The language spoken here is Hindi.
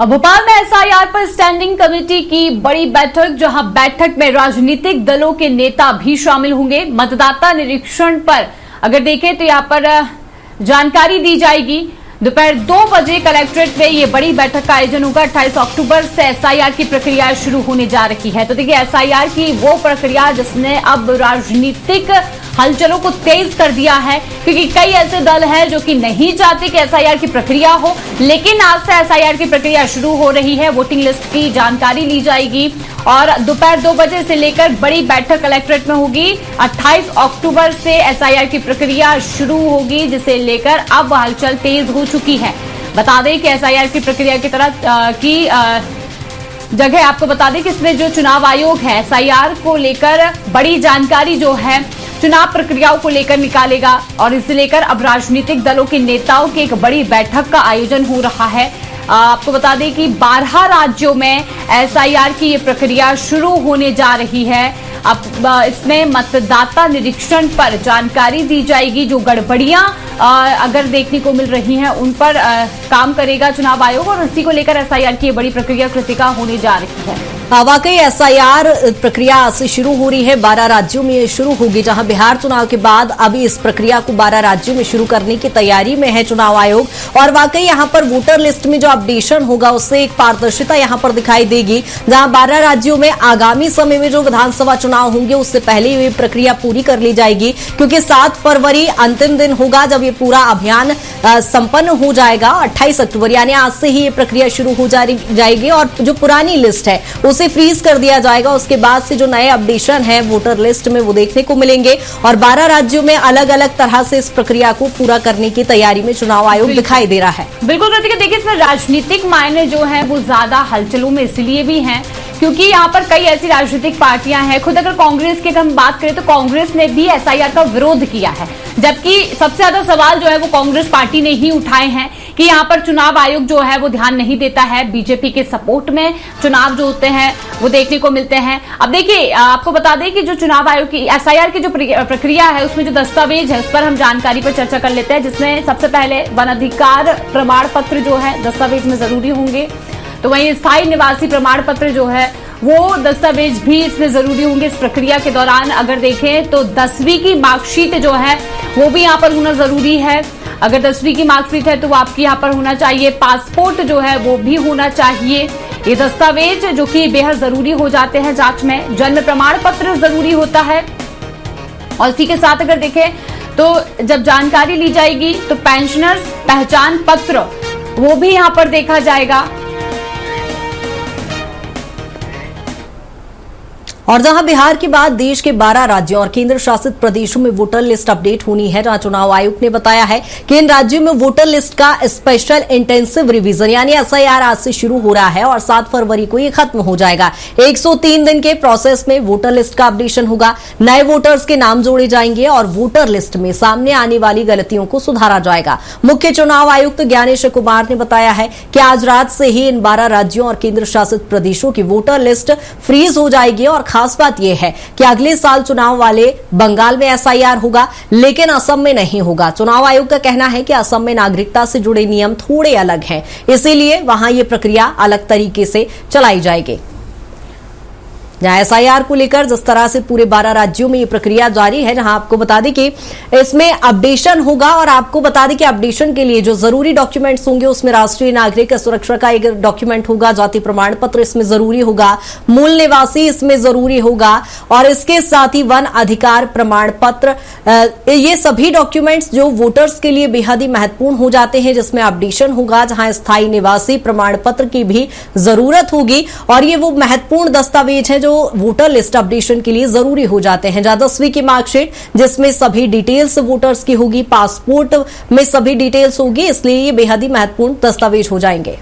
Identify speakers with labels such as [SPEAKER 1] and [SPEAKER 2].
[SPEAKER 1] अब भोपाल में एसआईआर पर स्टैंडिंग कमेटी की बड़ी बैठक, जहां बैठक में राजनीतिक दलों के नेता भी शामिल होंगे। मतदाता निरीक्षण पर अगर देखें तो यहां पर जानकारी दी जाएगी। दोपहर 2 बजे कलेक्ट्रेट में ये बड़ी बैठक का आयोजन होगा। 28 अक्टूबर से एसआईआर की प्रक्रिया शुरू होने जा रही है। तो देखिए, एसआईआर की वो प्रक्रिया जिसने अब राजनीतिक हलचलों को तेज कर दिया है, क्योंकि कई ऐसे दल हैं जो कि नहीं चाहते कि एसआईआर की प्रक्रिया हो, लेकिन आज से एसआईआर की प्रक्रिया शुरू हो रही है। वोटिंग लिस्ट की जानकारी ली जाएगी और दोपहर 2 बजे से लेकर बड़ी बैठक कलेक्ट्रेट में होगी। 28 अक्टूबर से एसआईआर की प्रक्रिया शुरू होगी, जिसे लेकर अब हलचल तेज हो चुकी है। बता दें कि एसआईआर की प्रक्रिया की तरह जगह आपको बता दें कि इसमें जो चुनाव आयोग है एसआईआर को लेकर बड़ी जानकारी जो है चुनाव प्रक्रियाओं को लेकर निकालेगा, और इसे लेकर अब राजनीतिक दलों के नेताओं की एक बड़ी बैठक का आयोजन हो रहा है। आपको बता दें कि 12 राज्यों में एसआईआर की ये प्रक्रिया शुरू होने जा रही है। अब इसमें मतदाता निरीक्षण पर जानकारी दी जाएगी। जो गड़बड़ियां अगर देखने को मिल रही हैं उन पर काम करेगा चुनाव आयोग, और इसी को लेकर एसआईआर की बड़ी प्रक्रिया कृतिका होने जा रही है।
[SPEAKER 2] वाकई एसआईआर प्रक्रिया आज से शुरू हो रही है। 12 राज्यों में ये शुरू होगी, जहां बिहार चुनाव के बाद अभी इस प्रक्रिया को 12 राज्यों में शुरू करने की तैयारी में है चुनाव आयोग। और वाकई यहां पर वोटर लिस्ट में जो अपडेशन होगा उससे एक पारदर्शिता यहां पर दिखाई देगी। जहां 12 राज्यों में आगामी समय में जो विधानसभा चुनाव होंगे उससे पहले ये प्रक्रिया पूरी कर ली जाएगी, क्योंकि 7 फरवरी अंतिम दिन होगा जब ये पूरा अभियान संपन्न हो जाएगा। 28 अक्टूबर यानी आज से ही ये प्रक्रिया शुरू हो जाएगी और जो पुरानी लिस्ट है उसे फ्रीज कर दिया जाएगा। उसके बाद से जो नए अपडेशन है वोटर लिस्ट में वो देखने को मिलेंगे, और 12 राज्यों में अलग अलग तरह से इस प्रक्रिया को पूरा करने की तैयारी में चुनाव आयोग दिखाई दे रहा है।
[SPEAKER 1] बिल्कुल कृतिका, देखिए इसमें राजनीतिक मायने जो है वो ज्यादा हलचलों में इसलिए भी हैं क्योंकि यहाँ पर कई ऐसी राजनीतिक पार्टियां हैं। खुद अगर कांग्रेस की हम बात करें तो कांग्रेस ने भी एसआईआर का विरोध किया है, जबकि सबसे ज्यादा सवाल जो है वो कांग्रेस पार्टी ने ही उठाए हैं कि यहाँ पर चुनाव आयोग जो है वो ध्यान नहीं देता है। बीजेपी के सपोर्ट में चुनाव जो होते हैं वो देखने को मिलते हैं। अब देखिए, आपको बता दें कि जो चुनाव आयोग की एसआईआर की जो प्रक्रिया है उसमें जो दस्तावेज है उस पर हम जानकारी पर चर्चा कर लेते हैं, जिसमें सबसे पहले वन अधिकार प्रमाण पत्र जो है दस्तावेज में जरूरी होंगे। तो वहीं स्थायी निवासी प्रमाण पत्र जो है वो दस्तावेज भी इसमें जरूरी होंगे। इस प्रक्रिया के दौरान अगर देखें तो 10वीं की मार्कशीट जो है वो भी यहाँ पर होना जरूरी है। अगर 10वीं की मार्कशीट है तो वो आपकी यहाँ पर होना चाहिए। पासपोर्ट जो है वो भी होना चाहिए। ये दस्तावेज जो कि बेहद जरूरी हो जाते हैं जांच में। जन्म प्रमाण पत्र जरूरी होता है, और इसी के साथ अगर देखें तो जब जानकारी ली जाएगी तो पेंशनर्स पहचान पत्र वो भी यहाँ पर देखा जाएगा।
[SPEAKER 2] और जहां बिहार के बाद देश के 12 राज्यों और केंद्र शासित प्रदेशों में वोटर लिस्ट अपडेट होनी है, जहां चुनाव आयोग ने बताया है कि इन राज्यों में वोटर लिस्ट का स्पेशल इंटेंसिव रिवीजन यानी एसआईआर आज से शुरू हो रहा है और 7 फरवरी को ये खत्म हो जाएगा। 103 दिन के प्रोसेस में वोटर लिस्ट का अपडेशन होगा। नए वोटर्स के नाम जोड़े जाएंगे और वोटर लिस्ट में सामने आने वाली गलतियों को सुधारा जाएगा। मुख्य चुनाव आयुक्त ज्ञानेश कुमार ने बताया है कि आज रात से ही इन 12 राज्यों और केंद्र शासित प्रदेशों की वोटर लिस्ट फ्रीज हो जाएगी। और खास बात यह है कि अगले साल चुनाव वाले बंगाल में एसआईआर होगा, लेकिन असम में नहीं होगा। चुनाव आयोग का कहना है कि असम में नागरिकता से जुड़े नियम थोड़े अलग हैं, इसीलिए वहां यह प्रक्रिया अलग तरीके से चलाई जाएगी। जहां एसआईआर को लेकर जिस तरह से पूरे 12 राज्यों में ये प्रक्रिया जारी है, जहां आपको बता दें कि इसमें अपडेशन होगा, और आपको बता दें कि अपडेशन के लिए जो जरूरी डॉक्यूमेंट्स होंगे उसमें राष्ट्रीय नागरिक सुरक्षा का एक डॉक्यूमेंट होगा, जाति प्रमाण पत्र इसमें जरूरी होगा, मूल निवासी इसमें जरूरी होगा, और इसके साथ ही वन अधिकार प्रमाण पत्र। ये सभी डॉक्यूमेंट्स जो वोटर्स के लिए बेहद ही महत्वपूर्ण हो जाते हैं, जिसमें अपडेशन होगा। जहां स्थायी निवासी प्रमाण पत्र की भी जरूरत होगी, और ये वो महत्वपूर्ण दस्तावेज है जो वोटर लिस्ट अपडेशन के लिए जरूरी हो जाते हैं। 10वीं की मार्कशीट जिसमें सभी डिटेल्स वोटर्स की होगी, पासपोर्ट में सभी डिटेल्स होगी, इसलिए ये बेहद ही महत्वपूर्ण दस्तावेज हो जाएंगे।